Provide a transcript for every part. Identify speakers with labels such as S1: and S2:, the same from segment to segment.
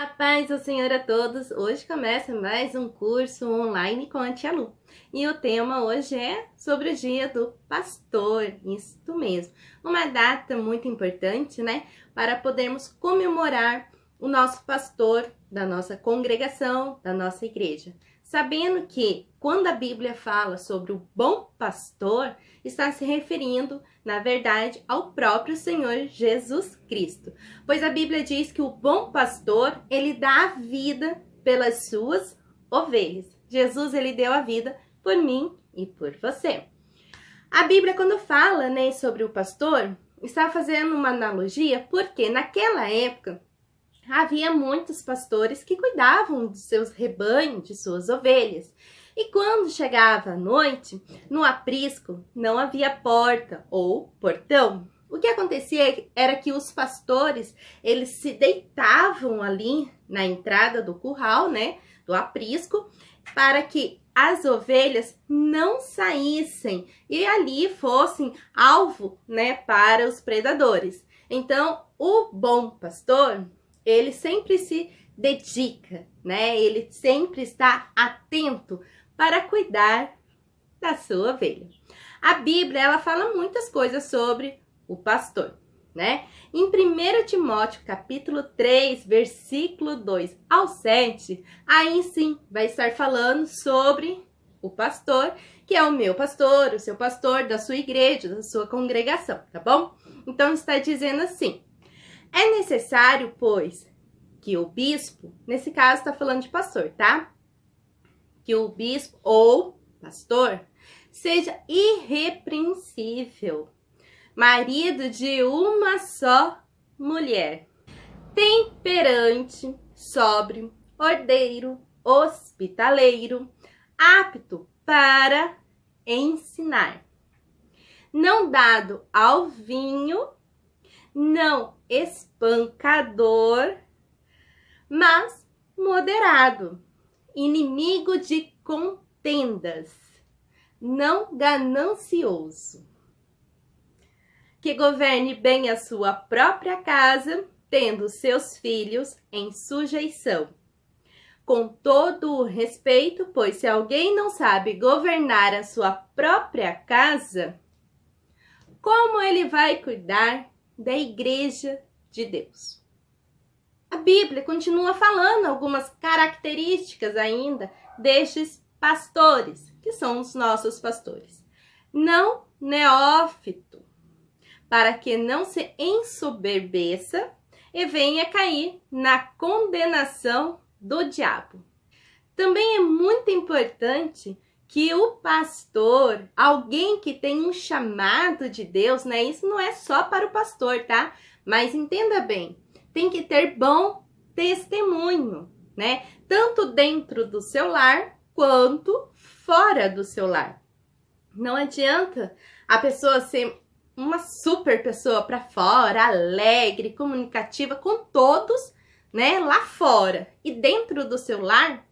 S1: A paz do Senhor a todos! Hoje começa mais um curso online com a Tia Lu. E o tema hoje é sobre o dia do pastor, isso mesmo. Uma data muito importante, né? Para podermos comemorar o nosso pastor da nossa congregação, da nossa igreja. Sabendo que quando a Bíblia fala sobre o bom pastor, está se referindo, na verdade, ao próprio Senhor Jesus Cristo. Pois a Bíblia diz que o bom pastor, ele dá a vida pelas suas ovelhas. Jesus, ele deu a vida por mim e por você. A Bíblia, quando fala, né, sobre o pastor, está fazendo uma analogia, porque naquela época, havia muitos pastores que cuidavam de seus rebanhos, de suas ovelhas. E quando chegava a noite, no aprisco não havia porta ou portão. O que acontecia era que os pastores, eles se deitavam ali na entrada do curral, né, do aprisco, para que as ovelhas não saíssem e ali fossem alvo, né, para os predadores. Então, o bom pastor, ele sempre se dedica, né? Ele sempre está atento para cuidar da sua ovelha. A Bíblia, ela fala muitas coisas sobre o pastor, né? Em 1 Timóteo, capítulo 3, versículo 2 ao 7, aí sim vai estar falando sobre o pastor, que é o meu pastor, o seu pastor, da sua igreja, da sua congregação, tá bom? Então, está dizendo assim: é necessário, pois, que o bispo, nesse caso está falando de pastor, tá? Que o bispo ou pastor seja irrepreensível, marido de uma só mulher, temperante, sóbrio, ordeiro, hospitaleiro, apto para ensinar, não dado ao vinho, não espancador, mas moderado, inimigo de contendas, não ganancioso, que governe bem a sua própria casa, tendo seus filhos em sujeição, com todo o respeito, pois se alguém não sabe governar a sua própria casa, como ele vai cuidar da igreja de Deus? A Bíblia continua falando algumas características ainda destes pastores, que são os nossos pastores. Não neófito, para que não se ensoberbeça e venha cair na condenação do diabo. Também é muito importante que o pastor, alguém que tem um chamado de Deus, né? Isso não é só para o pastor, tá? Mas entenda bem, tem que ter bom testemunho, né? Tanto dentro do seu lar, quanto fora do seu lar. Não adianta a pessoa ser uma super pessoa para fora, alegre, comunicativa com todos, né? Lá fora. E dentro do seu lar,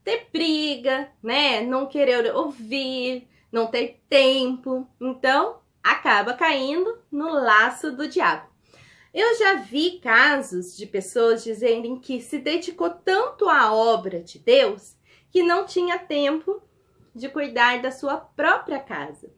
S1: ter briga, né? Não querer ouvir, não ter tempo. Então, acaba caindo no laço do diabo. Eu já vi casos de pessoas dizerem que se dedicou tanto à obra de Deus que não tinha tempo de cuidar da sua própria casa.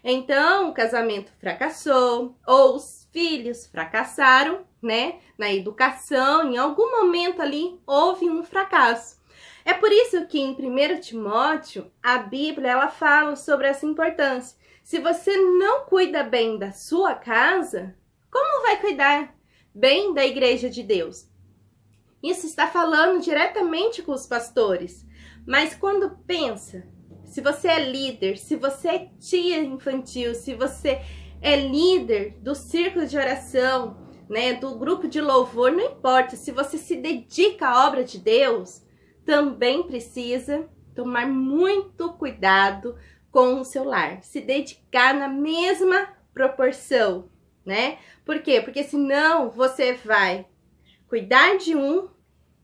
S1: Então, o casamento fracassou, ou os filhos fracassaram, né? Na educação, em algum momento ali houve um fracasso. É por isso que em 1 Timóteo, a Bíblia, ela fala sobre essa importância. Se você não cuida bem da sua casa, como vai cuidar bem da igreja de Deus? Isso está falando diretamente com os pastores. Mas quando pensa, se você é líder, se você é tia infantil, se você é líder do círculo de oração, né, do grupo de louvor, não importa, se você se dedica à obra de Deus, também precisa tomar muito cuidado com o seu lar, se dedicar na mesma proporção, né? Por quê? Porque senão você vai cuidar de um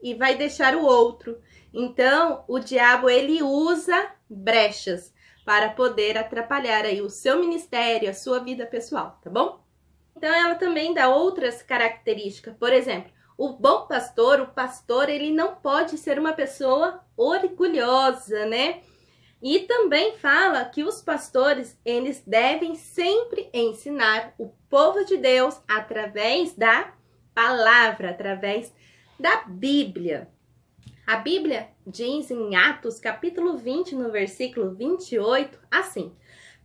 S1: e vai deixar o outro. Então, o diabo, ele usa brechas para poder atrapalhar aí o seu ministério, a sua vida pessoal, tá bom? Então, ela também dá outras características. Por exemplo, O bom pastor, o pastor, ele não pode ser uma pessoa orgulhosa, né? E também fala que os pastores, eles devem sempre ensinar o povo de Deus através da palavra, através da Bíblia. A Bíblia diz em Atos, capítulo 20, no versículo 28, assim: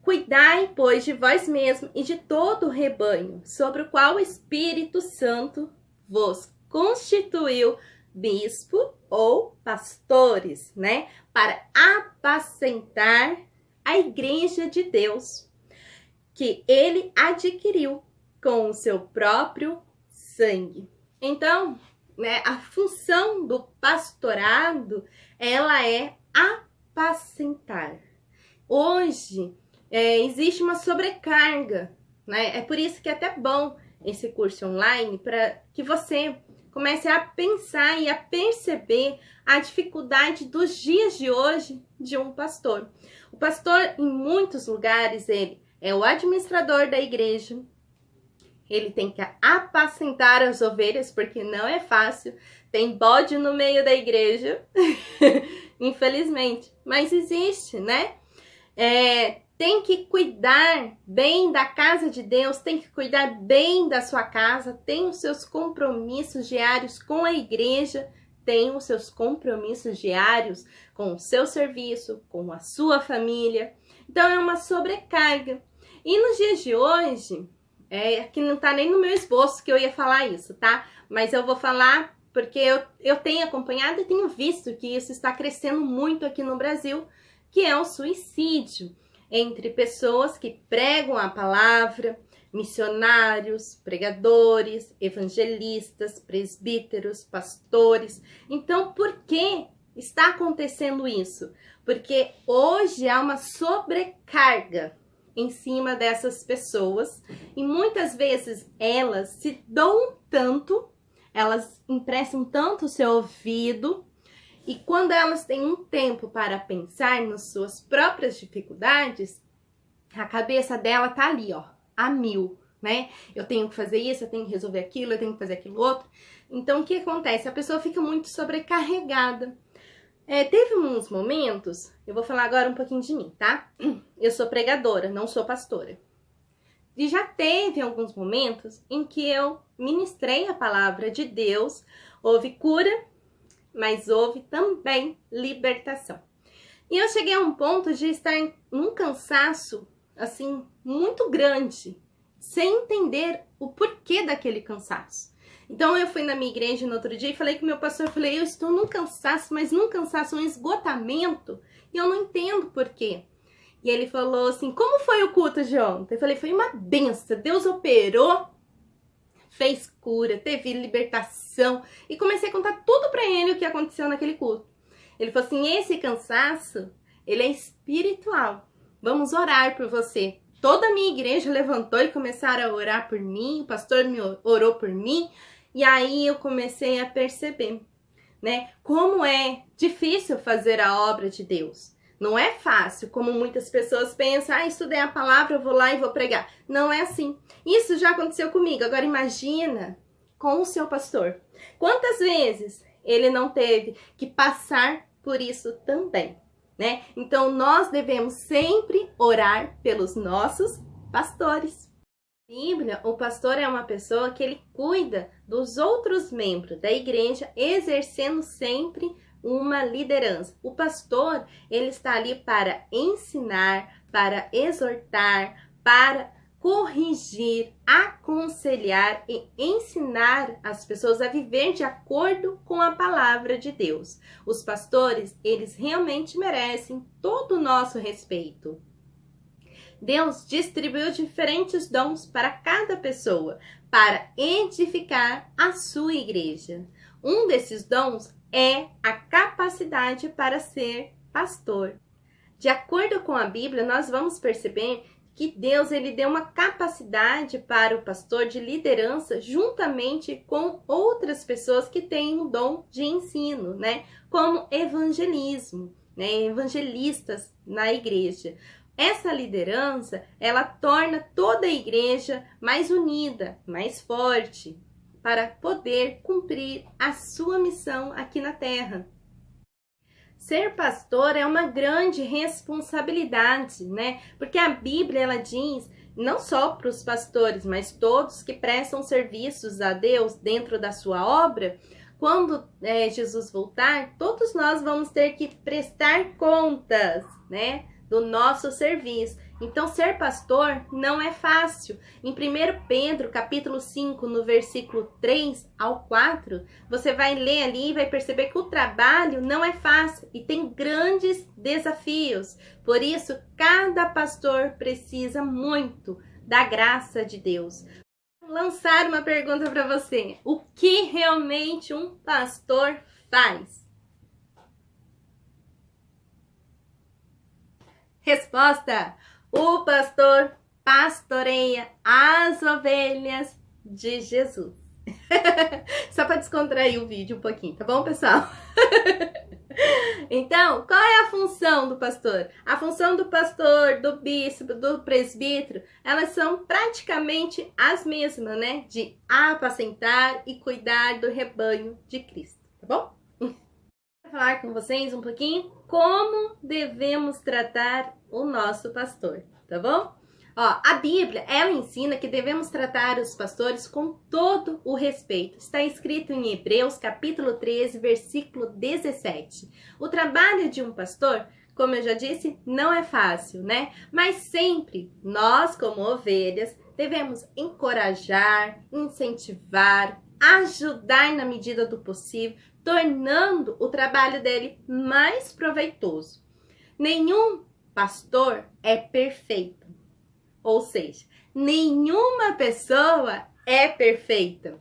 S1: Cuidai, pois, de vós mesmos e de todo o rebanho, sobre o qual o Espírito Santo vos constituiu bispo ou pastores, né? Para apacentar a igreja de Deus, que ele adquiriu com o seu próprio sangue. Então, né, a função do pastorado, ela é apacentar. Hoje, existe uma sobrecarga, né? É por isso que é até bom esse curso online, para que você comece a pensar e a perceber a dificuldade dos dias de hoje de um pastor. O pastor, em muitos lugares, ele é o administrador da igreja, ele tem que apacentar as ovelhas, porque não é fácil, tem bode no meio da igreja, infelizmente, mas existe, né? Tem que cuidar bem da casa de Deus, tem que cuidar bem da sua casa, tem os seus compromissos diários com a igreja, tem os seus compromissos diários com o seu serviço, com a sua família. Então é uma sobrecarga. E nos dias de hoje, aqui não tá nem no meu esboço que eu ia falar isso, tá? Mas eu vou falar porque eu tenho acompanhado e tenho visto que isso está crescendo muito aqui no Brasil, que é o suicídio entre pessoas que pregam a palavra, missionários, pregadores, evangelistas, presbíteros, pastores. Então, por que está acontecendo isso? Porque hoje há uma sobrecarga em cima dessas pessoas e muitas vezes elas se dão tanto, elas emprestam tanto o seu ouvido. E quando elas têm um tempo para pensar nas suas próprias dificuldades, a cabeça dela tá ali, ó, a mil, né? Eu tenho que fazer isso, eu tenho que resolver aquilo, eu tenho que fazer aquilo outro. Então, o que acontece? A pessoa fica muito sobrecarregada. Teve uns momentos, eu vou falar agora um pouquinho de mim, tá? Eu sou pregadora, não sou pastora. E já teve alguns momentos em que eu ministrei a palavra de Deus, houve cura, mas houve também libertação. E eu cheguei a um ponto de estar num cansaço, assim, muito grande, sem entender o porquê daquele cansaço. Então eu fui na minha igreja no outro dia e falei com o meu pastor, eu estou num cansaço, mas num cansaço, um esgotamento, e eu não entendo porquê. E ele falou assim, como foi o culto de ontem? Eu falei, foi uma benção, Deus operou, fez cura, teve libertação, e comecei a contar tudo para ele o que aconteceu naquele culto. Ele falou assim, esse cansaço, ele é espiritual, vamos orar por você. Toda a minha igreja levantou e começaram a orar por mim, o pastor me orou por mim, e aí eu comecei a perceber, né, como é difícil fazer a obra de Deus. Não é fácil, como muitas pessoas pensam, estudei a palavra, eu vou lá e vou pregar. Não é assim. Isso já aconteceu comigo. Agora imagina com o seu pastor. Quantas vezes ele não teve que passar por isso também, né? Então nós devemos sempre orar pelos nossos pastores. Na Bíblia, o pastor é uma pessoa que ele cuida dos outros membros da igreja, exercendo sempre uma liderança. O pastor, ele está ali para ensinar, para exortar, para corrigir, aconselhar e ensinar as pessoas a viver de acordo com a palavra de Deus. Os pastores, eles realmente merecem todo o nosso respeito. Deus distribuiu diferentes dons para cada pessoa, para edificar a sua igreja. Um desses dons é a capacidade para ser pastor. De acordo com a Bíblia, nós vamos perceber que Deus ele deu uma capacidade para o pastor de liderança juntamente com outras pessoas que têm um dom de ensino, né? Como evangelismo, né? Evangelistas na igreja. Essa liderança, ela torna toda a igreja mais unida, mais forte. para poder cumprir a sua missão aqui na terra. Ser pastor é uma grande responsabilidade, né? Porque a Bíblia, ela diz, não só para os pastores, mas todos que prestam serviços a Deus dentro da sua obra, quando Jesus voltar, todos nós vamos ter que prestar contas, né, do nosso serviço. Então, ser pastor não é fácil. Em 1 Pedro, capítulo 5, no versículo 3 ao 4, você vai ler ali e vai perceber que o trabalho não é fácil e tem grandes desafios. Por isso, cada pastor precisa muito da graça de Deus. Vou lançar uma pergunta para você. O que realmente um pastor faz? Resposta: o pastor pastoreia as ovelhas de Jesus. Só para descontrair o vídeo um pouquinho, tá bom, pessoal? Então, qual é a função do pastor? A função do pastor, do bispo, do presbítero, elas são praticamente as mesmas, né? De apacentar e cuidar do rebanho de Cristo, tá bom? Vou falar com vocês um pouquinho como devemos tratar o nosso pastor, tá bom? Ó, a Bíblia, ela ensina que devemos tratar os pastores com todo o respeito. Está escrito em Hebreus, capítulo 13, versículo 17. O trabalho de um pastor, como eu já disse, não é fácil, né? Mas sempre nós, como ovelhas, devemos encorajar, incentivar, ajudar na medida do possível, tornando o trabalho dele mais proveitoso. Nenhum pastor é perfeito. Ou seja, nenhuma pessoa é perfeita.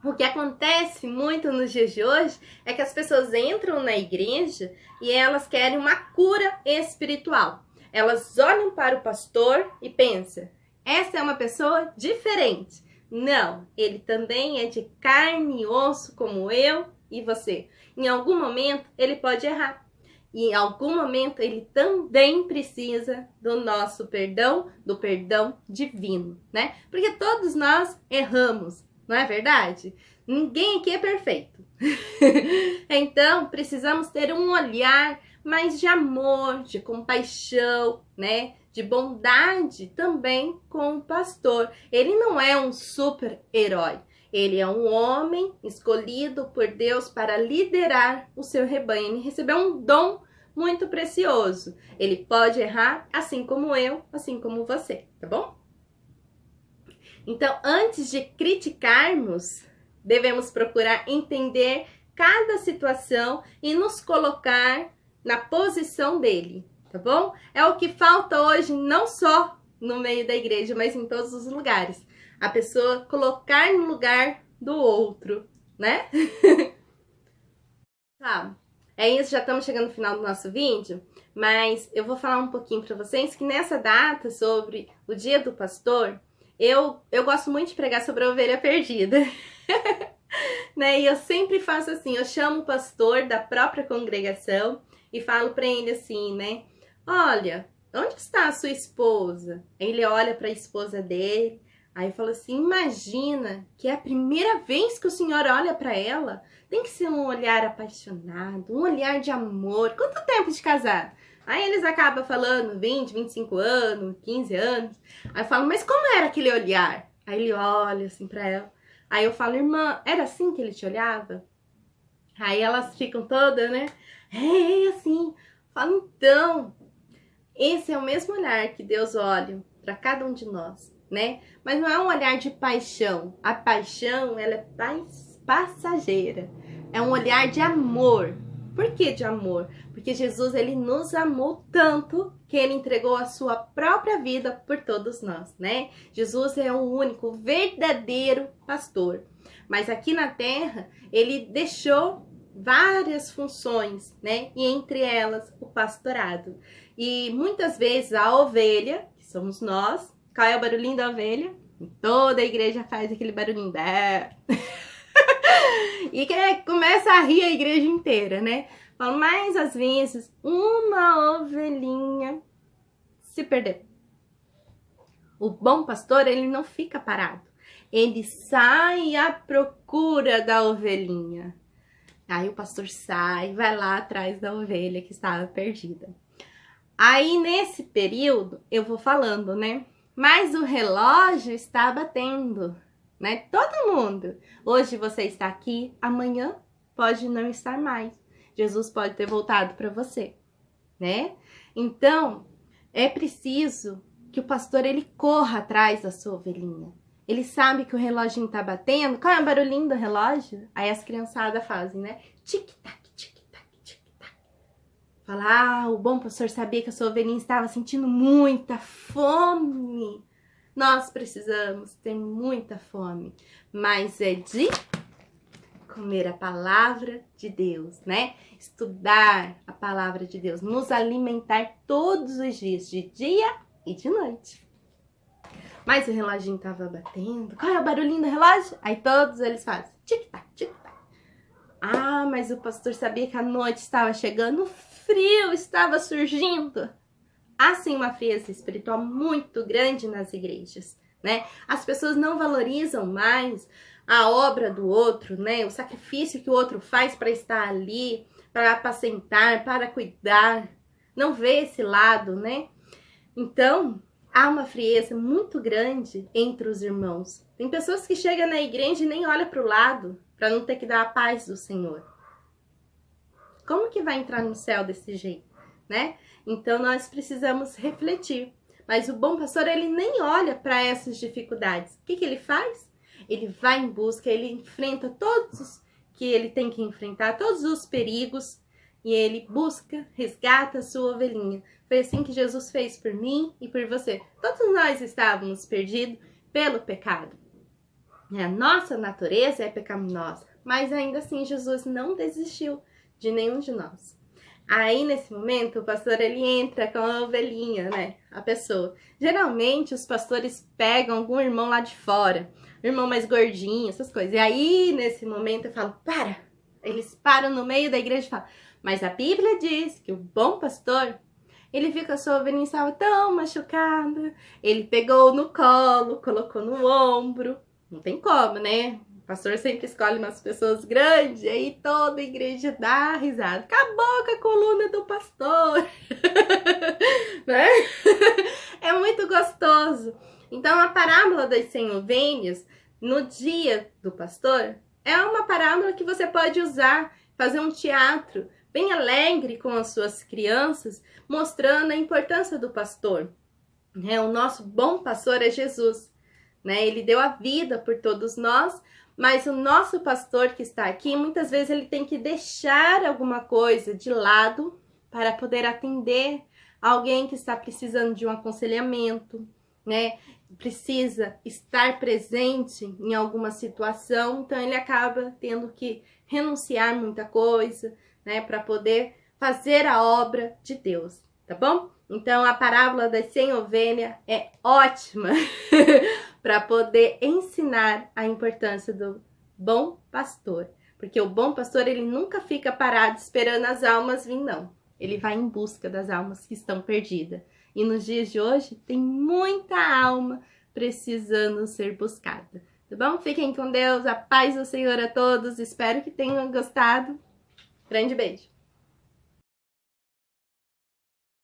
S1: O que acontece muito nos dias de hoje é que as pessoas entram na igreja e elas querem uma cura espiritual. Elas olham para o pastor e pensam, essa é uma pessoa diferente. Não, ele também é de carne e osso como eu e você. Em algum momento ele pode errar. E em algum momento ele também precisa do nosso perdão, do perdão divino, né? Porque todos nós erramos, não é verdade? Ninguém aqui é perfeito. Então, precisamos ter um olhar mais de amor, de compaixão, né? De bondade também com o pastor. Ele não é um super-herói. Ele é um homem escolhido por Deus para liderar o seu rebanho. Ele recebeu um dom muito precioso. Ele pode errar, assim como eu, assim como você, tá bom? Então, antes de criticarmos, devemos procurar entender cada situação e nos colocar na posição dele, tá bom? É o que falta hoje, não só no meio da igreja, mas em todos os lugares. A pessoa colocar no lugar do outro, né? Tá, é isso, já estamos chegando no final do nosso vídeo, mas eu vou falar um pouquinho para vocês que nessa data, sobre o Dia do Pastor, eu gosto muito de pregar sobre a ovelha perdida. Né? E eu sempre faço assim, eu chamo o pastor da própria congregação e falo para ele assim, né? Olha, onde está a sua esposa? Aí ele olha para a esposa dele, aí fala assim, imagina que é a primeira vez que o senhor olha para ela. Tem que ser um olhar apaixonado, um olhar de amor. Quanto tempo de casado? Aí eles acabam falando 20, 25 anos, 15 anos. Aí eu falo, mas como era aquele olhar? Aí ele olha assim para ela. Aí eu falo, irmã, era assim que ele te olhava? Aí elas ficam todas, né? É assim. Eu falo, então, esse é o mesmo olhar que Deus olha para cada um de nós, né? Mas não é um olhar de paixão. A paixão, ela é passageira. É um olhar de amor. Por que de amor? Porque Jesus, ele nos amou tanto que ele entregou a sua própria vida por todos nós, né? Jesus é o único, verdadeiro pastor. Mas aqui na terra, ele deixou várias funções, né? E entre elas, o pastorado. E muitas vezes a ovelha, que somos nós, qual é o barulhinho da ovelha? Toda a igreja faz aquele barulhinho. E que começa a rir a igreja inteira, né? Mas às vezes uma ovelhinha se perdeu. O bom pastor, ele não fica parado. Ele sai à procura da ovelhinha. Aí o pastor sai, vai lá atrás da ovelha que estava perdida. Aí nesse período eu vou falando, né? Mas o relógio está batendo, né? Todo mundo. Hoje você está aqui, amanhã pode não estar mais. Jesus pode ter voltado para você, né? Então, é preciso que o pastor ele corra atrás da sua ovelhinha. Ele sabe que o reloginho tá batendo. Qual é o barulhinho do relógio? Aí as criançadas fazem, né? Tic-tac, tic-tac, tic-tac. Fala, o bom pastor sabia que a sua ovelhinha estava sentindo muita fome. Nós precisamos ter muita fome, mas é de comer a palavra de Deus, né? Estudar a palavra de Deus, nos alimentar todos os dias, de dia e de noite. Mas o reloginho tava batendo. Qual é o barulhinho do relógio? Aí todos eles fazem tic-tac, tic-tac. Ah, mas o pastor sabia que a noite estava chegando, o frio estava surgindo. Há sim uma frieza espiritual muito grande nas igrejas, né? As pessoas não valorizam mais a obra do outro, né? O sacrifício que o outro faz para estar ali, para apacentar, para cuidar. Não vê esse lado, né? Então, há uma frieza muito grande entre os irmãos. Tem pessoas que chegam na igreja e nem olham para o lado, para não ter que dar a paz do Senhor. Como que vai entrar no céu desse jeito, né? Então, nós precisamos refletir. Mas o bom pastor, ele nem olha para essas dificuldades. O que que ele faz? Ele vai em busca, ele enfrenta todos que ele tem que enfrentar, todos os perigos, e ele busca, resgata a sua ovelhinha. Foi assim que Jesus fez por mim e por você. Todos nós estávamos perdidos pelo pecado. A nossa natureza é pecaminosa, mas ainda assim Jesus não desistiu de nenhum de nós. Aí, nesse momento, o pastor, ele entra com a ovelhinha, né? A pessoa. Geralmente, os pastores pegam algum irmão lá de fora. Irmão mais gordinho, essas coisas. E aí, nesse momento, eu falo, para! Eles param no meio da igreja e falam, mas a Bíblia diz que o bom pastor, ele viu que a sua ovelhinha estava tão machucada. Ele pegou no colo, colocou no ombro. Não tem como, né? O pastor sempre escolhe umas pessoas grandes, e aí toda a igreja dá risada. Acabou com a coluna do pastor. Né? É muito gostoso. Então, a parábola das 100 ovelhas, no dia do pastor, é uma parábola que você pode usar, fazer um teatro bem alegre com as suas crianças, mostrando a importância do pastor. O nosso bom pastor é Jesus, né? Ele deu a vida por todos nós, mas o nosso pastor que está aqui, muitas vezes ele tem que deixar alguma coisa de lado para poder atender alguém que está precisando de um aconselhamento, né? Precisa estar presente em alguma situação, então ele acaba tendo que renunciar muita coisa, né? Para poder fazer a obra de Deus, tá bom? Então a parábola das 100 ovelhas é ótima para poder ensinar a importância do bom pastor. Porque o bom pastor, ele nunca fica parado esperando as almas vir, não. Ele vai em busca das almas que estão perdidas. E nos dias de hoje, tem muita alma precisando ser buscada. Tá bom? Fiquem com Deus, a paz do Senhor a todos. Espero que tenham gostado. Grande beijo!